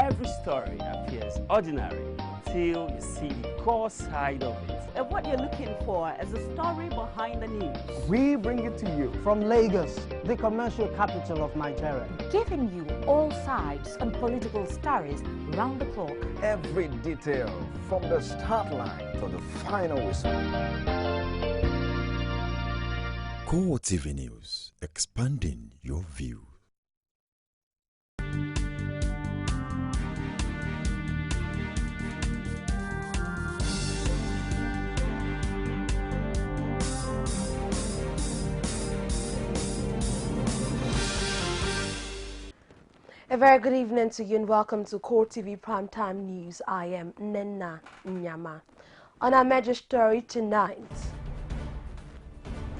Every story appears ordinary till you see the core side of it. And what you're looking for is the story behind the news. We bring it to you from Lagos, the commercial capital of Nigeria. Giving you all sides and political stories round the clock. Every detail from the start line to the final whistle. CoreTV News, expanding your view. A very good evening to you and welcome to CoreTV Primetime News. I am Nena Nyama. On our major story tonight,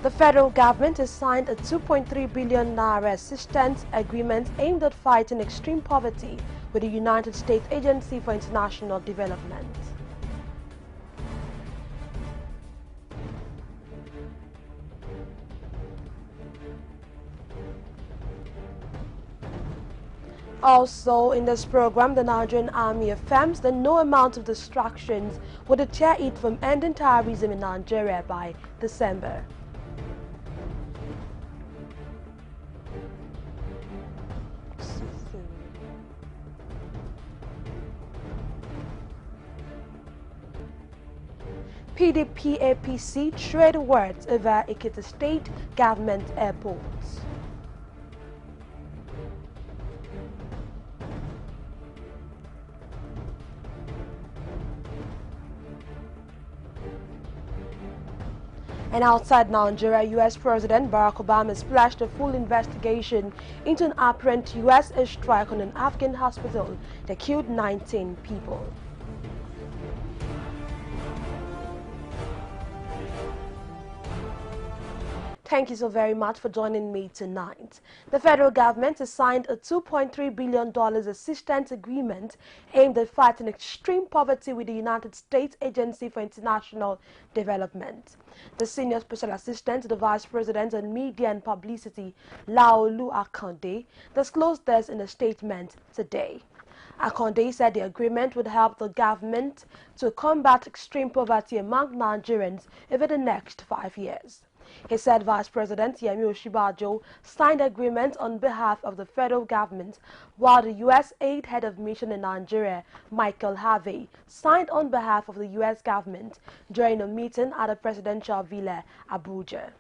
the federal government has signed a 2.3 billion naira assistance agreement aimed at fighting extreme poverty with the United States Agency for International Development. Also in this program, the Nigerian Army affirms that no amount of distractions would deter it from ending terrorism in Nigeria by December. PDP-APC trade words over Ekiti State Government airports. And outside Nigeria, U.S. President Barack Obama splashed a full investigation into an apparent U.S. airstrike on an Afghan hospital that killed 19 people. Thank you so very much for joining me tonight. The federal government has signed a $2.3 billion assistance agreement aimed at fighting extreme poverty with the United States Agency for International Development. The senior special assistant to the Vice President on Media and Publicity, Laolu Akande, disclosed this in a statement today. Akande said the agreement would help the government to combat extreme poverty among Nigerians over the next 5 years. He said Vice President Yemi Osinbajo signed the agreement on behalf of the federal government, while the U.S. aid head of mission in Nigeria, Michael Harvey, signed on behalf of the U.S. government during a meeting at the presidential villa, Abuja.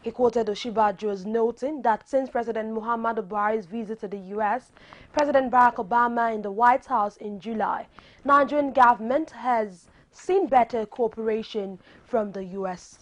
He quoted Osinbajo as noting that since President Muhammadu Buhari's visit to the U.S., President Barack Obama in the White House in July, Nigerian government has seen better cooperation from the U.S.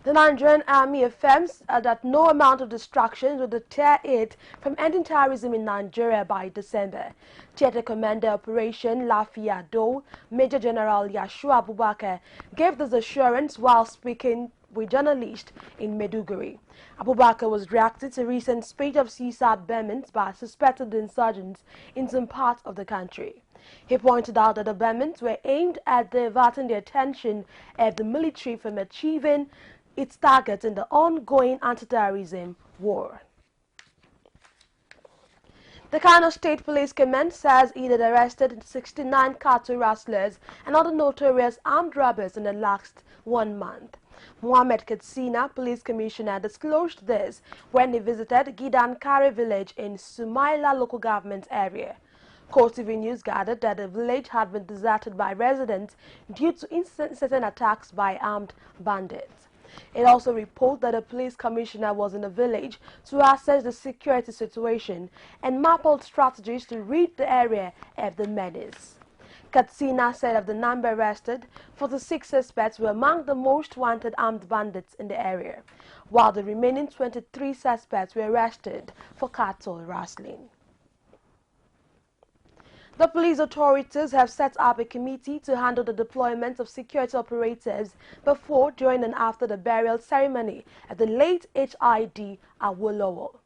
The Nigerian Army affirms that no amount of distractions will deter it from ending terrorism in Nigeria by December. Theatre Commander Operation Lafiya Dole, Major General Yashua Abubakar, gave this assurance while speaking with journalists in Maiduguri. Abubakar was reacting to recent spate of suicide bombings by suspected insurgents in some parts of the country. He pointed out that the bombings were aimed at diverting the attention of the military from achieving its target in the ongoing anti-terrorism war. The Kano State Police Command says it had arrested 69 cattle rustlers and other notorious armed robbers in the last 1 month. Mohammed Katsina, Police Commissioner, disclosed this when he visited Gidankare village in Sumaila local government area. CoreTV News gathered that the village had been deserted by residents due to incessant attacks by armed bandits. It also reported that the police commissioner was in the village to assess the security situation and map out strategies to rid the area of the menace. Katsina said of the number arrested, 46 suspects were among the most wanted armed bandits in the area, while the remaining 23 suspects were arrested for cattle rustling. The police authorities have set up a committee to handle the deployment of security operatives before, during and after the burial ceremony at the late HID Awolowo.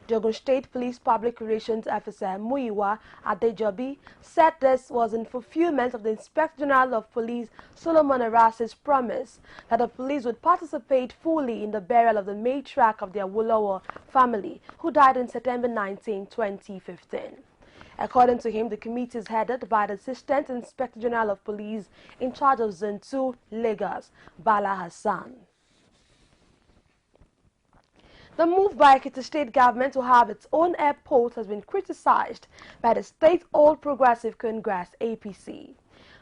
The Ogun State Police Public Relations Officer Muyiwa Adejobi said this was in fulfillment of the Inspector General of Police Solomon Aras's promise that the police would participate fully in the burial of the matriarch of the Awolowo family, who died on September 19, 2015. According to him, the committee is headed by the Assistant Inspector General of Police in charge of Zone 2, Lagos, Bala Hassan. The move by Ekiti State government to have its own airport has been criticized by the State All Progressive Congress (APC.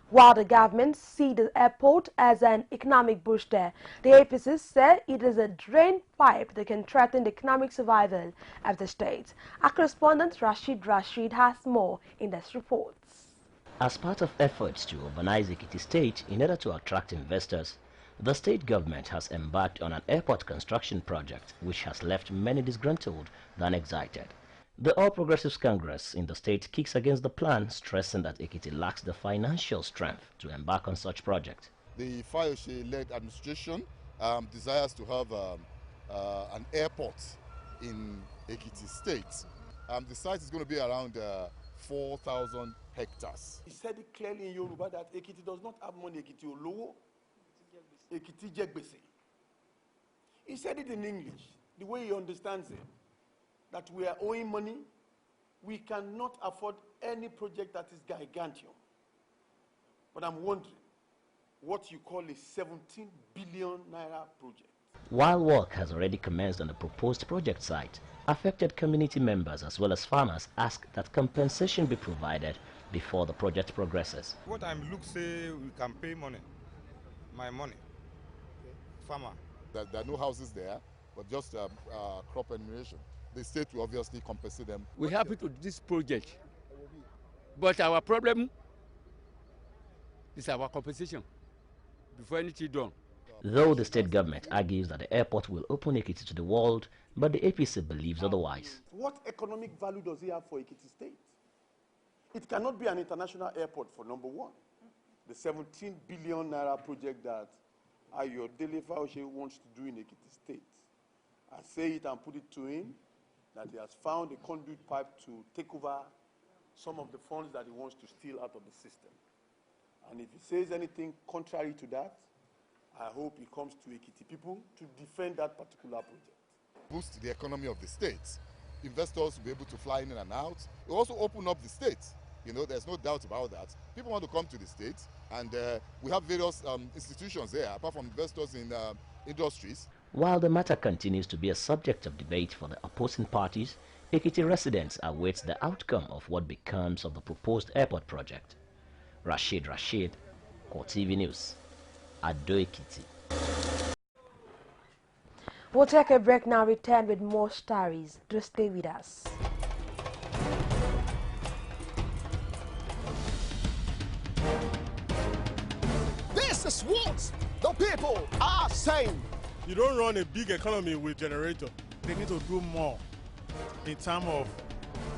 While the government sees the airport as an economic booster, the APC said it is a drain pipe that can threaten the economic survival of the state. Our correspondent Rashid has more in this report. As part of efforts to urbanize Ekiti State in order to attract investors, the state government has embarked on an airport construction project which has left many disgruntled than excited. The All Progressives Congress in the state kicks against the plan, stressing that Ekiti lacks the financial strength to embark on such project. The Fayose-led administration desires to have an airport in Ekiti State. The site is going to be around 4,000 hectares. He said it clearly in Yoruba that Ekiti does not have money. Ekiti Olowo, Ekiti Jegbese. He said it in English, the way he understands it, that we are owing money. We cannot afford any project that is gigantic. But I'm wondering what you call a 17 billion naira project. While work has already commenced on the proposed project site, affected community members as well as farmers ask that compensation be provided before the project progresses. What I'm look say we can pay money, my money, farmer. There are no houses there, but just crop enumeration. The state will obviously compensate them. We're happy to do this project, but our problem is our compensation before anything done. Though the state government argues that the airport will open Ekiti to the world, but the APC believes otherwise. What economic value does he have for Ekiti State? It cannot be an international airport for number one. The 17 billion naira project that Ayodele Fauci wants to do in Ekiti State. I say it and put it to him that he has found a conduit pipe to take over some of the funds that he wants to steal out of the system. And if he says anything contrary to that, I hope he comes to Ekiti people to defend that particular project. Boost the economy of the state. Investors will be able to fly in and out. It will also open up the state. You know, there's no doubt about that. People want to come to the state, and we have various institutions there, apart from investors in industries. While the matter continues to be a subject of debate for the opposing parties, Ekiti residents await the outcome of what becomes of the proposed airport project. Rashid, CoreTV News, Ado Ekiti. We'll take a break now, return with more stories. Just stay with us. This is what the people are saying. You don't run a big economy with generator. They need to do more in terms of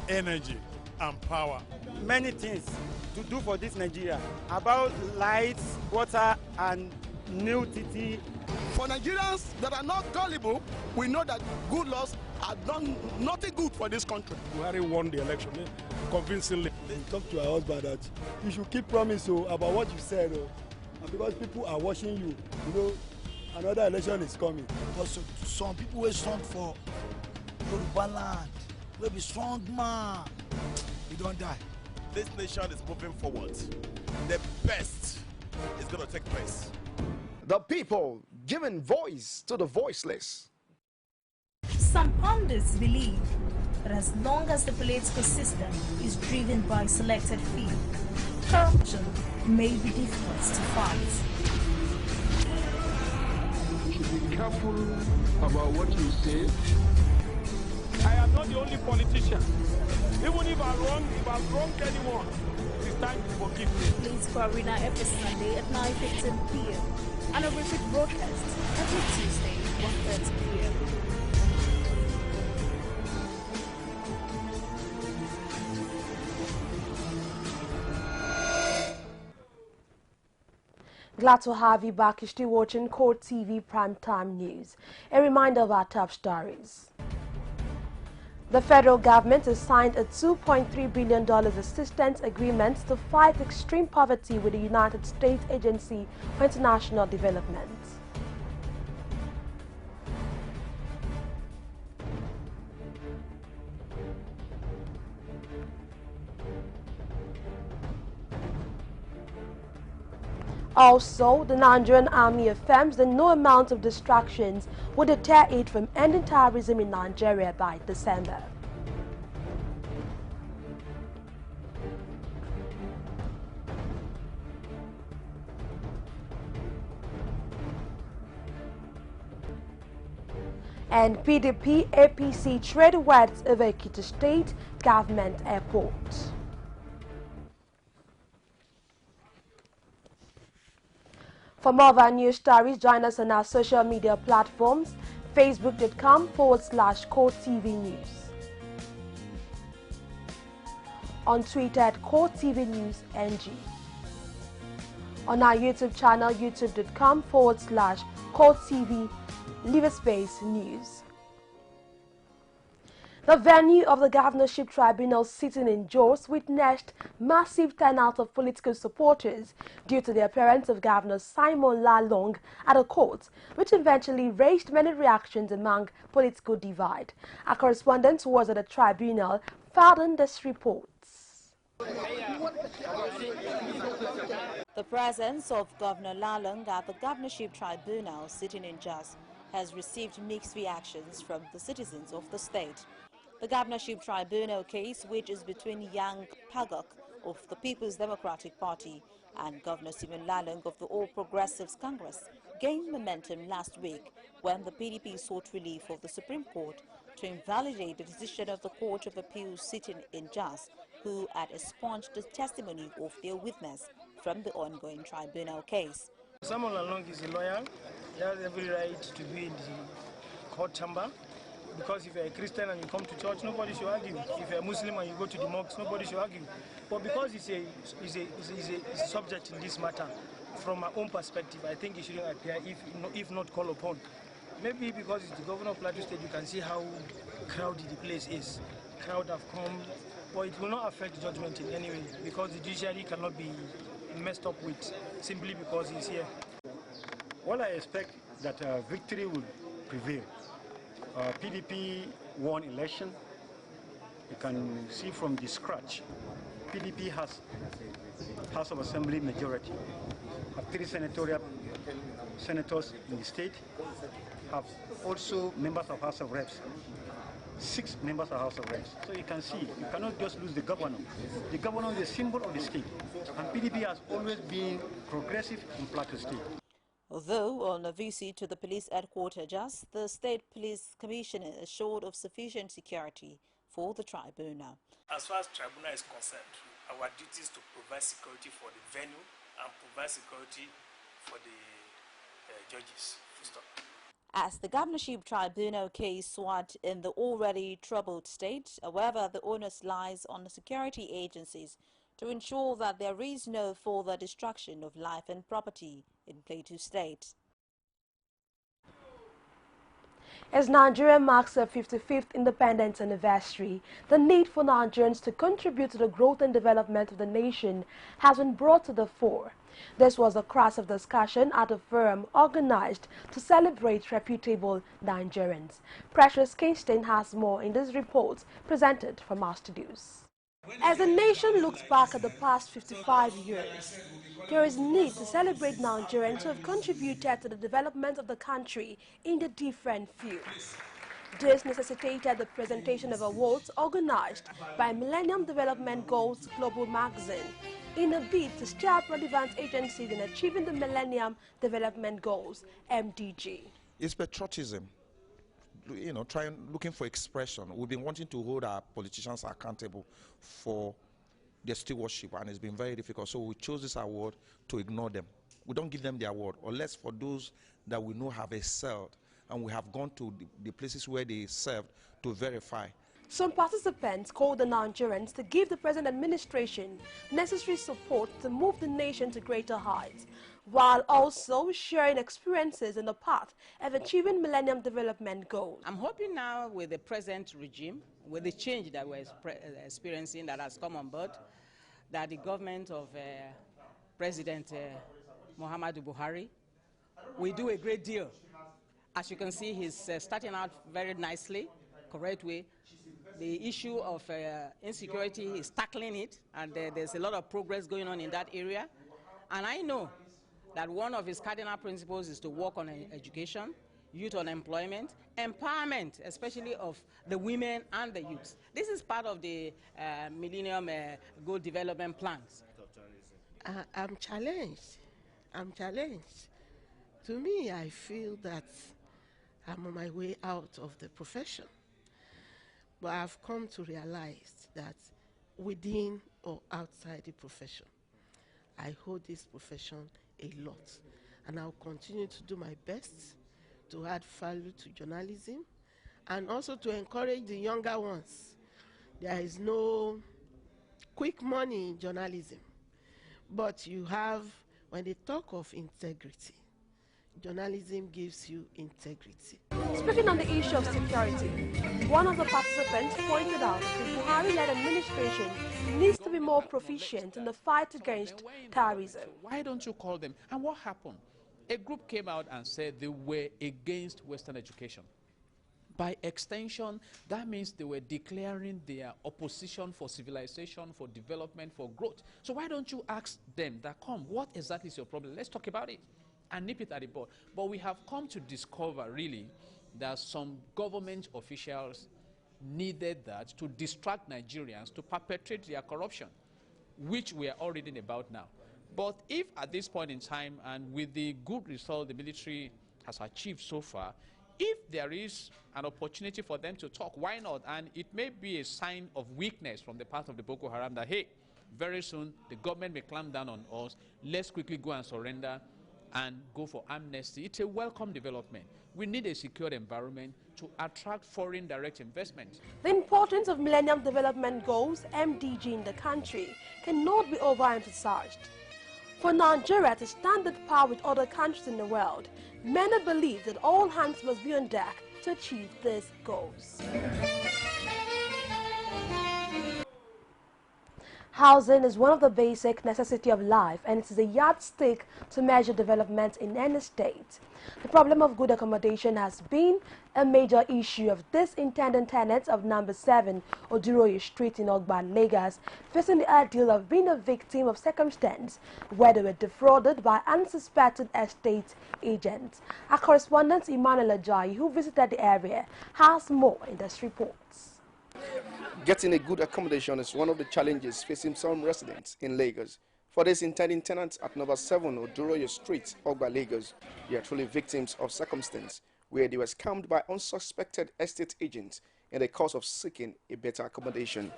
energy and power. Many things to do for this Nigeria about lights, water, and new TT. For Nigerians that are not gullible, we know that good laws have done nothing good for this country. Buhari won the election convincingly. Talk to your husband that you should keep promise about what you said, and because people are watching you, you know, another election is coming. Also, some people will strong for Yoruba land. Will be strong man. We don't die. This nation is moving forward. The best is going to take place. The people giving voice to the voiceless. Some pundits believe that as long as the political system is driven by selected few, corruption may be difficult to fight. You should be careful about what you say. I am not the only politician. Even if I've wronged anyone, it's time to forgive me. Please for Arena every Sunday at 9:15 p.m. and a repeat broadcast every Tuesday at 1:30 p.m. Glad to have you back. You're still watching CoreTV Primetime News. A reminder of our top stories. The federal government has signed a $2.3 billion assistance agreement to fight extreme poverty with the United States Agency for International Development. Also, the Nigerian army affirms that no amount of distractions would deter it from ending terrorism in Nigeria by December. And PDP APC trade wars over Ekiti State Government Airport. For more of our news stories, join us on our social media platforms, facebook.com/CoreTV News. On Twitter at CoreTV News NG. On our YouTube channel, youtube.com/CoreTV /Space News. The venue of the governorship tribunal sitting in Jos witnessed massive turnout of political supporters due to the appearance of Governor Simon Lalong at the court, which eventually raised many reactions among political divide. Our correspondent who was at the tribunal found this reports. The presence of Governor Lalong at the governorship tribunal sitting in Jos has received mixed reactions from the citizens of the state. The governorship tribunal case, which is between Yang Pagok of the People's Democratic Party and Governor Simon Lalong of the All Progressives Congress, gained momentum last week when the PDP sought relief of the Supreme Court to invalidate the decision of the Court of Appeals sitting in Jos, who had expunged the testimony of their witness from the ongoing tribunal case. Simon Lalong is a lawyer. He has every right to be in the court chamber. Because if you're a Christian and you come to church, nobody should argue. If you're a Muslim and you go to the mosque, nobody should argue. But because he's a subject in this matter, from my own perspective, I think he shouldn't appear if not called upon. Maybe because it's the governor of Plateau State, you can see how crowded the place is. Crowd have come, but it will not affect the judgment in any way because the judiciary cannot be messed up with simply because he's here. Well, I expect that victory will prevail. PDP won election. You can see from the scratch. PDP has House of Assembly majority, have 3 senators in the state, have also members of House of Reps, 6 members of House of Reps. So you can see, you cannot just lose the governor. The governor is a symbol of the state, and PDP has always been progressive in Plateau State. Although on a visit to the police headquarters Jos, the State Police Commissioner assured of sufficient security for the tribunal. As far as tribunal is concerned, our duty is to provide security for the venue and provide security for the judges. Stop. As the governorship tribunal case swung in the already troubled state, however, the onus lies on the security agencies to ensure that there is no further destruction of life and property in Plateau State. As Nigeria marks her 55th independence anniversary, the need for Nigerians to contribute to the growth and development of the nation has been brought to the fore. This was the crux of discussion at a forum organized to celebrate reputable Nigerians. Precious Kingston has more in this report presented from our studios. As the nation looks back at the past 55 years, there is need to celebrate Nigerians who have contributed to the development of the country in the different fields. This necessitated the presentation of awards organized by Millennium Development Goals Global Magazine in a bid to stir up relevant agencies in achieving the Millennium Development Goals, MDG. It's patriotism. Looking for expression. We've been wanting to hold our politicians accountable for their stewardship, and it's been very difficult. So we chose this award to ignore them. We don't give them the award, unless for those that we know have excelled, and we have gone to the places where they served to verify. Some participants called the Nigerians to give the present administration necessary support to move the nation to greater heights, while also sharing experiences in the path of achieving Millennium Development Goals. I'm hoping now with the present regime, with the change that we're experiencing that has come on board, that the government of President Muhammadu Buhari will do a great deal. As you can see, he's starting out very nicely, correct way. The issue of insecurity is tackling it, and there's a lot of progress going on in that area. And I know that one of his cardinal principles is to work on education, youth unemployment, empowerment, especially of the women and the youth. This is part of the Millennium Goal Development Plans. I'm challenged. I'm challenged. To me, I feel that I'm on my way out of the profession. But I've come to realize that within or outside the profession, I hold this profession a lot. And I'll continue to do my best to add value to journalism and also to encourage the younger ones. There is no quick money in journalism, but you have, when they talk of integrity, journalism gives you integrity. Speaking on the issue of security, one of the participants pointed out that the Buhari-led administration needs to be more proficient in the fight against terrorism. Why don't you call them? And what happened? A group came out and said they were against Western education. By extension, that means they were declaring their opposition for civilization, for development, for growth. So why don't you ask them that, come, what exactly is your problem? Let's talk about it and nip it at the bud. But we have come to discover, really, that some government officials needed that to distract Nigerians to perpetrate their corruption, which we are all reading about now. But if at this point in time, and with the good result the military has achieved so far, if there is an opportunity for them to talk, why not? And it may be a sign of weakness from the part of the Boko Haram that, hey, very soon the government may clamp down on us, let's quickly go and surrender and go for amnesty. It's a welcome development. We need a secure environment to attract foreign direct investment. The importance of Millennium Development Goals, MDG, in the country cannot be overemphasized. For Nigeria to stand at par with other countries in the world, many believe that all hands must be on deck to achieve these goals. Housing is one of the basic necessities of life, and it is a yardstick to measure development in any state. The problem of good accommodation has been a major issue of disintended tenants of number 7 Odiroye Street in Ogba, Lagos, facing the ordeal of being a victim of circumstance where they were defrauded by unsuspected estate agents. Our correspondent Emmanuel Ajayi, who visited the area, has more in this report. Getting a good accommodation is one of the challenges facing some residents in Lagos. For these intending tenants at number 7 Odiroye Street, Ogba, Lagos, they are truly victims of circumstance where they were scammed by unsuspected estate agents in the course of seeking a better accommodation.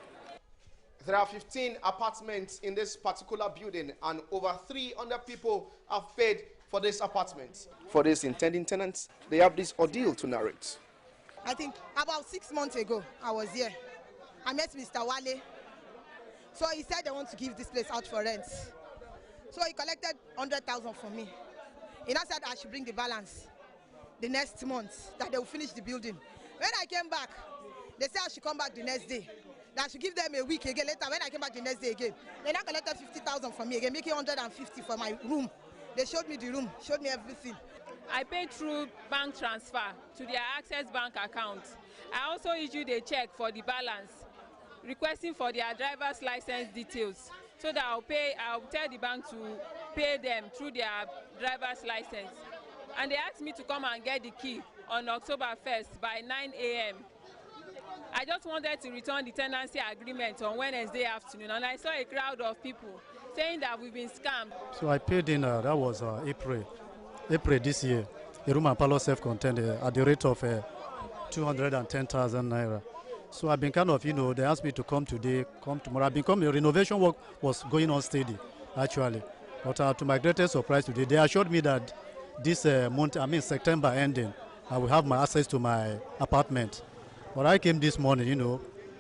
There are 15 apartments in this particular building, and over 300 people have paid for this apartment. For these intending tenants, they have this ordeal to narrate. I think about 6 months ago, I was here. I met Mr. Wale. So he said they want to give this place out for rent. So he collected 100,000 from me. He now said I should bring the balance the next month, that they will finish the building. When I came back, they said I should come back the next day. That I should give them a week again. Later, when I came back the next day again, they now collected 50,000 from me again, making 150 for my room. They showed me the room, showed me everything. I paid through bank transfer to their Access Bank account. I also issued a check for the balance, requesting for their driver's license details, so that I'll tell the bank to pay them through their driver's license. And they asked me to come and get the key on October 1st by 9 a.m. I just wanted to return the tenancy agreement on Wednesday afternoon, and I saw a crowd of people saying that we've been scammed. So I paid in, that was April this year, a room and parlor self-contained at the rate of 210,000 naira. So I've been kind of, they asked me to come today, come tomorrow. I've been coming, the renovation work was going on steady, actually. But to my greatest surprise today, they assured me that this month, September ending, I will have my access to my apartment. When I came this morning,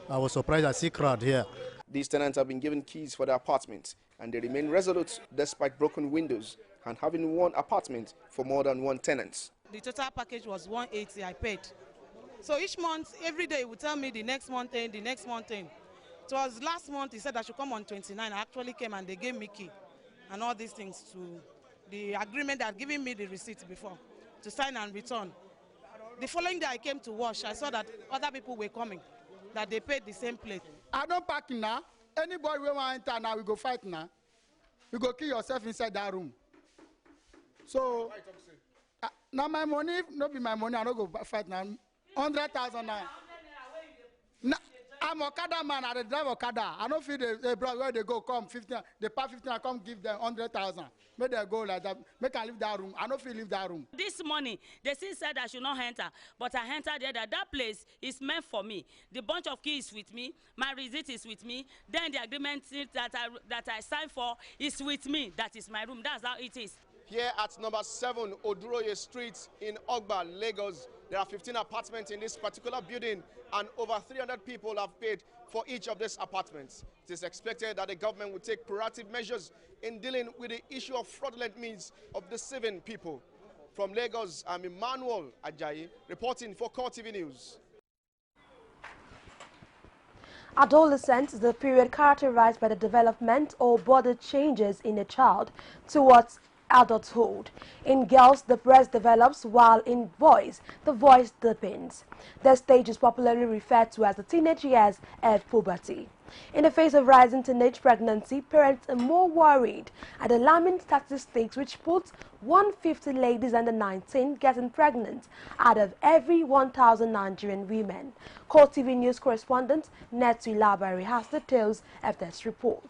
I was surprised I see crowd here. These tenants have been given keys for their apartments, and they remain resolute despite broken windows and having one apartment for more than one tenant. The total package was 180 I paid. So each month, every day, he would tell me the next month thing, the next month thing. It was last month, he said I should come on 29. I actually came and they gave me key and all these things to the agreement that giving me the receipt before to sign and return. The following day I came to wash, I saw that other people were coming, that they paid the same place. I don't pack now. Anybody will want to enter now, we go fight now. You go kill yourself inside that room. So, now my money, not be my money, I don't go fight now. 100,000 now. I'm Okada man, I drive Okada. I don't feel the bro where they go, come 15, they pay 15, I come give them 100,000. Make they go like that, make I leave that room. I don't feel leave that room. This morning, they still said I should not enter, but I entered there. That place is meant for me. The bunch of keys is with me, my receipt is with me, then the agreement that I signed for is with me. That is my room, that's how it is. Here at number 7 Oduroye Street in Ogba, Lagos, there are 15 apartments in this particular building and over 300 people have paid for each of these apartments. It is expected that the government will take proactive measures in dealing with the issue of fraudulent means of deceiving people. From Lagos, I'm Emmanuel Ajayi, reporting for CoreTV News. Adolescence is a period characterized by the development or body changes in a child towards adulthood. In girls, the breast develops, while in boys, the voice deepens. The stage is popularly referred to as the teenage years and puberty. In the face of rising teenage pregnancy, parents are more worried at alarming statistics which puts 150 ladies under 19 getting pregnant out of every 1,000 Nigerian women. CoreTV News correspondent Netu Labari has details of this report.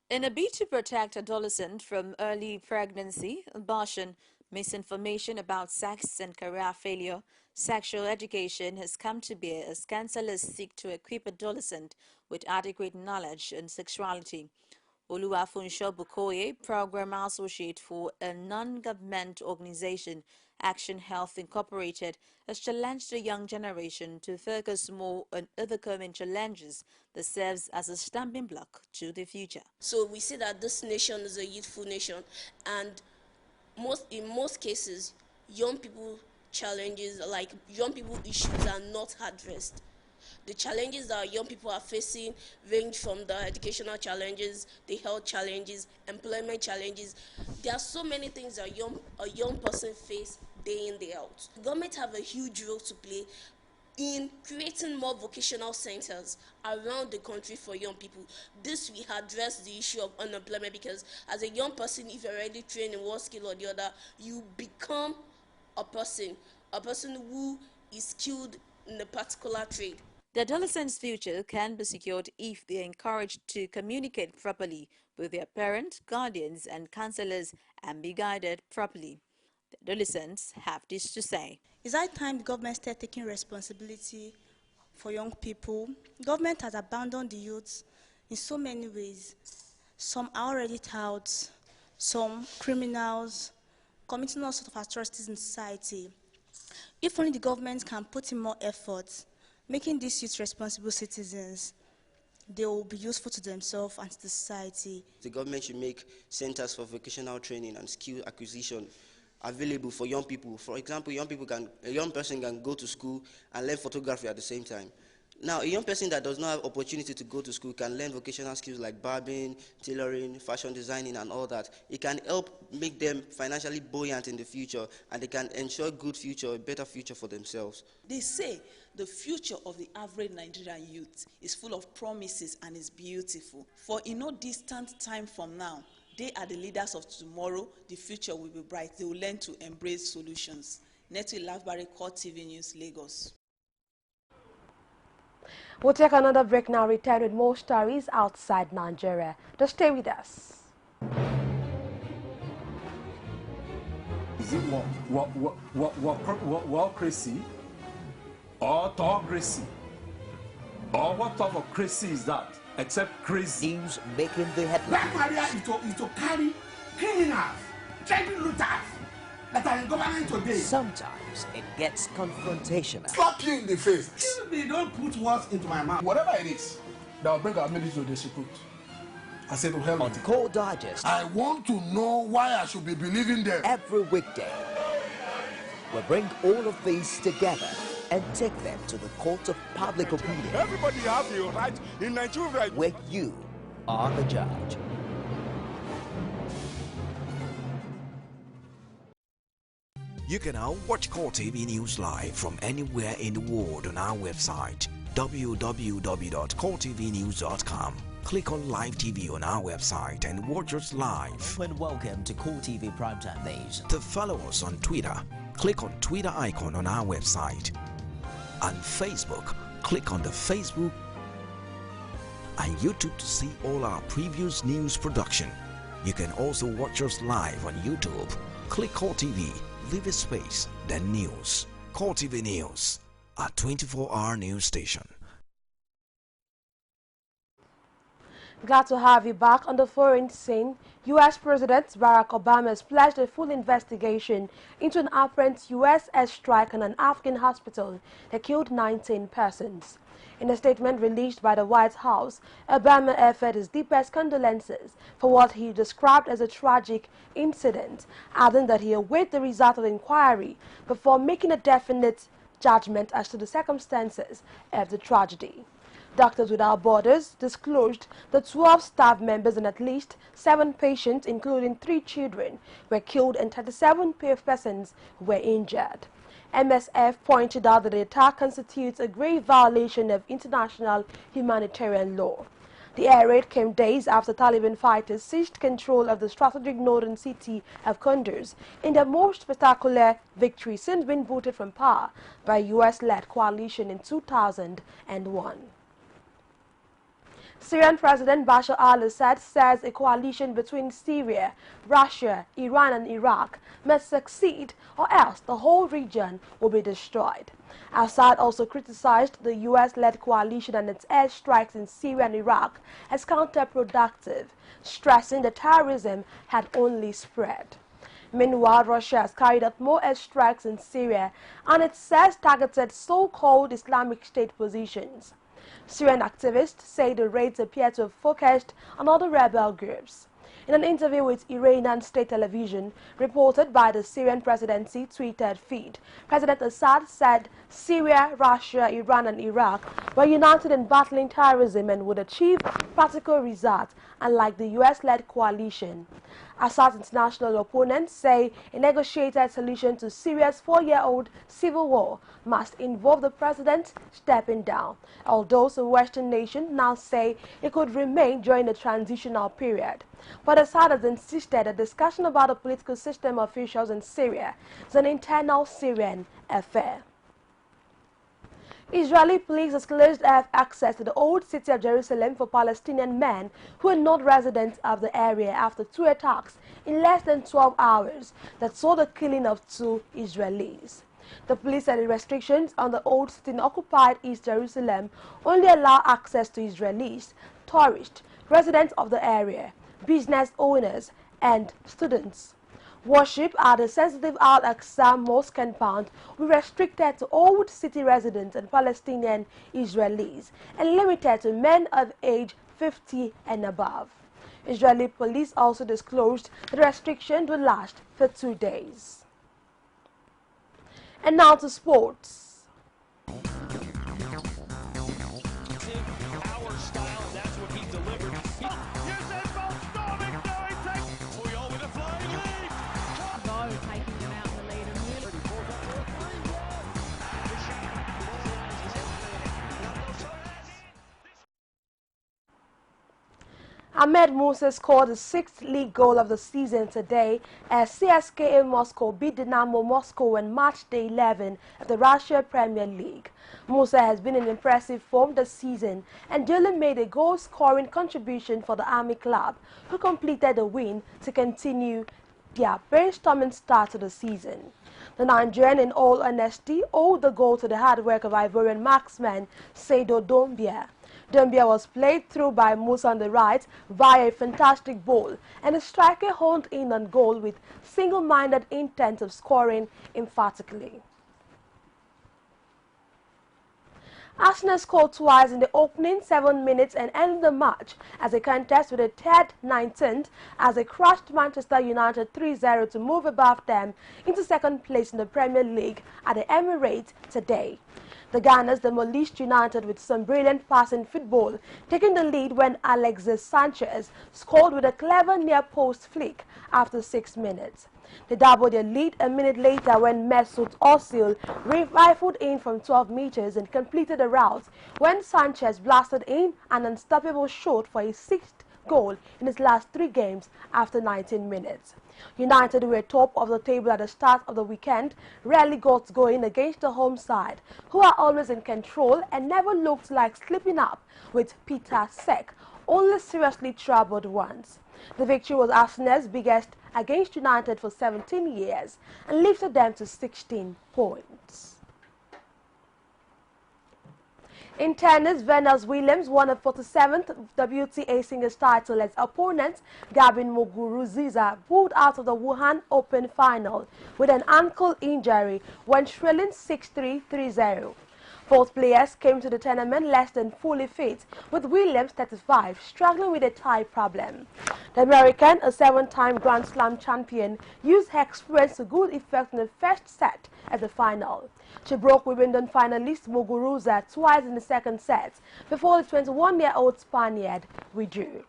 In a bid to protect adolescents from early pregnancy, abortion, misinformation about sex and career failure, sexual education has come to bear as counselors seek to equip adolescents with adequate knowledge on sexuality. Oluwafunsho Bukoye, Program Associate for a non-government organization, Action Health Incorporated, has challenged the young generation to focus more on overcoming challenges that serves as a stumbling block to the future. So we see that this nation is a youthful nation, and in most cases, young people challenges, like young people issues, are not addressed. The challenges that young people are facing range from the educational challenges, the health challenges, employment challenges. There are so many things that a young person face day in, day out. Government have a huge role to play in creating more vocational centers around the country for young people. This will address the issue of unemployment, because as a young person, if you're already trained in one skill or the other, you become a person who is skilled in a particular trade. The adolescents' future can be secured if they are encouraged to communicate properly with their parents, guardians, and counselors and be guided properly. The adolescents have this to say. It's high time the government started taking responsibility for young people. Government has abandoned the youth in so many ways. Some are already touts, some criminals, committing all sorts of atrocities in society. If only the government can put in more effort, making these youth responsible citizens, they will be useful to themselves and to the society. The government should make centers for vocational training and skill acquisition available for young people. For example, a young person can go to school and learn photography at the same time. Now, a young person that does not have opportunity to go to school can learn vocational skills like barbing, tailoring, fashion designing, and all that. It can help make them financially buoyant in the future, and they can ensure good future, a better future for themselves. They say the future of the average Nigerian youth is full of promises and is beautiful. For in no distant time from now, they are the leaders of tomorrow. The future will be bright. They will learn to embrace solutions. Netu Labari, CoreTV News, Lagos. We'll take another break now, return with more stories outside Nigeria. Just stay with us. Is it crazy or autocracy? Or what type of crazy is that? Except crazy. News making the headlines. Black Maria is to carry criminals, child looters that are in government today. Sometimes it gets confrontational. Slap you in the face. They don't put words into my mouth. Whatever it is that will bring our military to the secret, I said to hell on Core Digest. I want to know why I should be believing them. Every weekday, we bring all of these together and take them to the court of public opinion. Everybody has a right in Nigeria. Where you are the judge. You can now watch CoreTV News live from anywhere in the world on our website www.coretvnews.com. Click on Live TV on our website and watch us live. And welcome to CoreTV Primetime Days. To follow us on Twitter, click on Twitter icon on our website. On Facebook, click on the Facebook and YouTube to see all our previous news production. You can also watch us live on YouTube. Click CoreTV, leave a space, then news. CoreTV News, our 24-hour news station. Glad to have you back on the foreign scene. U.S. President Barack Obama has pledged a full investigation into an apparent U.S. airstrike on an Afghan hospital that killed 19 persons. In a statement released by the White House, Obama offered his deepest condolences for what he described as a tragic incident, adding that he awaits the result of the inquiry before making a definite judgment as to the circumstances of the tragedy. Doctors Without Borders disclosed that 12 staff members and at least 7 patients, including 3 children, were killed and 37 persons were injured. MSF pointed out that the attack constitutes a grave violation of international humanitarian law. The air raid came days after Taliban fighters seized control of the strategic northern city of Kunduz in their most spectacular victory since being voted from power by a U.S.-led coalition in 2001. Syrian President Bashar al-Assad says a coalition between Syria, Russia, Iran and Iraq must succeed or else the whole region will be destroyed. Assad also criticized the U.S.-led coalition and its airstrikes in Syria and Iraq as counterproductive, stressing that terrorism had only spread. Meanwhile, Russia has carried out more airstrikes in Syria and it says targeted so-called Islamic State positions. Syrian activists say the raids appear to have focused on other rebel groups. In an interview with Iranian state television, reported by the Syrian presidency tweeted feed, President Assad said Syria, Russia, Iran and Iraq were united in battling terrorism and would achieve practical results, unlike the U.S.-led coalition. Assad's international opponents say a negotiated solution to Syria's 4-year-old civil war must involve the president stepping down, although some Western nations now say it could remain during the transitional period. But Assad has insisted that discussion about the political system officials in Syria is an internal Syrian affair. Israeli police has closed access to the old city of Jerusalem for Palestinian men who are not residents of the area after 2 attacks in less than 12 hours that saw the killing of 2 Israelis. The police said the restrictions on the old city in occupied East Jerusalem only allow access to Israelis, tourists, residents of the area, business owners, and students. Worship at the sensitive Al-Aqsa Mosque compound will be restricted to old city residents and Palestinian Israelis and limited to men of age 50 and above. Israeli police also disclosed that the restriction will last for 2 days. And now to sports. Ahmed Musa scored the 6th league goal of the season today as CSKA Moscow beat Dynamo Moscow on March Day 11 of the Russia Premier League. Musa has been in impressive form this season and duly made a goal-scoring contribution for the Army club, who completed the win to continue their brainstorming start to the season. The Nigerian, in all honesty, owed the goal to the hard work of Ivorian marksman Saido Doumbia. Doumbia was played through by Musa on the right via a fantastic ball, and the striker honed in on goal with single-minded intent of scoring emphatically. Arsenal scored twice in the opening 7 minutes and ended the match as a contest with a third 19th as they crushed Manchester United 3-0 to move above them into second place in the Premier League at the Emirates today. The Gunners demolished United with some brilliant passing football, taking the lead when Alexis Sanchez scored with a clever near-post flick after 6 minutes. They doubled their lead a minute later when Mesut Ozil rifled in from 12 meters and completed the route when Sanchez blasted in an unstoppable shot for his 6th goal in his last 3 games after 19 minutes. United were top of the table at the start of the weekend, rarely got going against the home side, who are always in control and never looked like slipping up with Peter Cech, only seriously troubled once. The victory was Arsenal's biggest against United for 17 years and lifted them to 16 points. In tennis, Venus Williams won a 47th WTA singles title as opponent Gabin Muguruza pulled out of the Wuhan Open final with an ankle injury when trailing 6-3, 3-0. Both players came to the tournament less than fully fit, with Williams, 35, struggling with a thigh problem. The American, a 7-time Grand Slam champion, used her experience to good effect in the first set at the final. She broke Wimbledon finalist Muguruza twice in the second set before the 21-year-old Spaniard withdrew.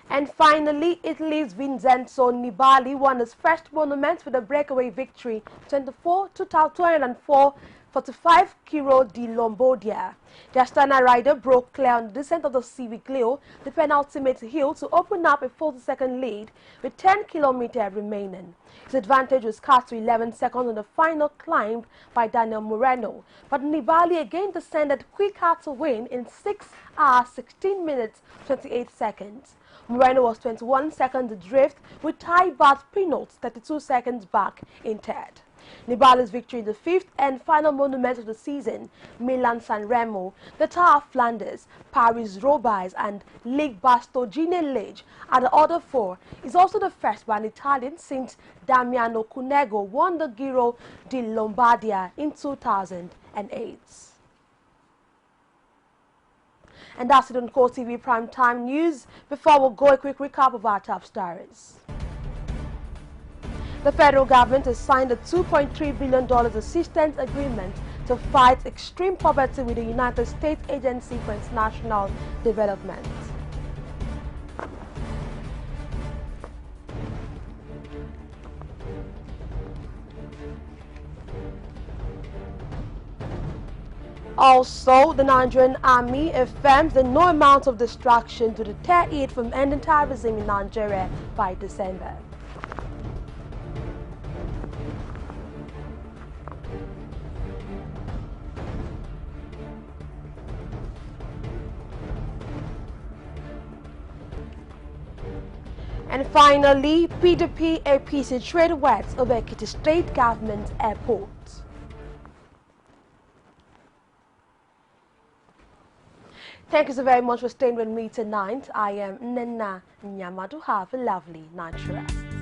And finally, Italy's Vincenzo Nibali won his first monument with a breakaway victory, 204 45 Giro di Lombardia. The Astana rider broke clear on the descent of the Civiglio, the penultimate hill, to open up a 40-second lead with 10 kilometers remaining. His advantage was cut to 11 seconds on the final climb by Daniel Moreno, but Nibali again descended quicker to win in 6 hours, 16 minutes, 28 seconds. Moreno was 21 seconds adrift, with Ty Bart Pinot 32 seconds back in third. Nibali's victory in the 5th and final monument of the season, Milan-San Remo, the Tour of Flanders, Paris-Roubaix and Ligue Bastogne-Liège are the other 4, is also the first by an Italian since Damiano Cunego won the Giro di Lombardia in 2008. And that's it on CoreTV Primetime News. Before we go, a quick recap of our top stories. The federal government has signed a $2.3 billion assistance agreement to fight extreme poverty with the United States Agency for International Development. Also, the Nigerian army affirms that no amount of distraction to deter it from ending terrorism in Nigeria by December. And finally, PDP APC trade wars over Ekiti State Government Airport. Thank you so very much for staying with me tonight. I am Nena Nyamadu. Have a lovely night rest.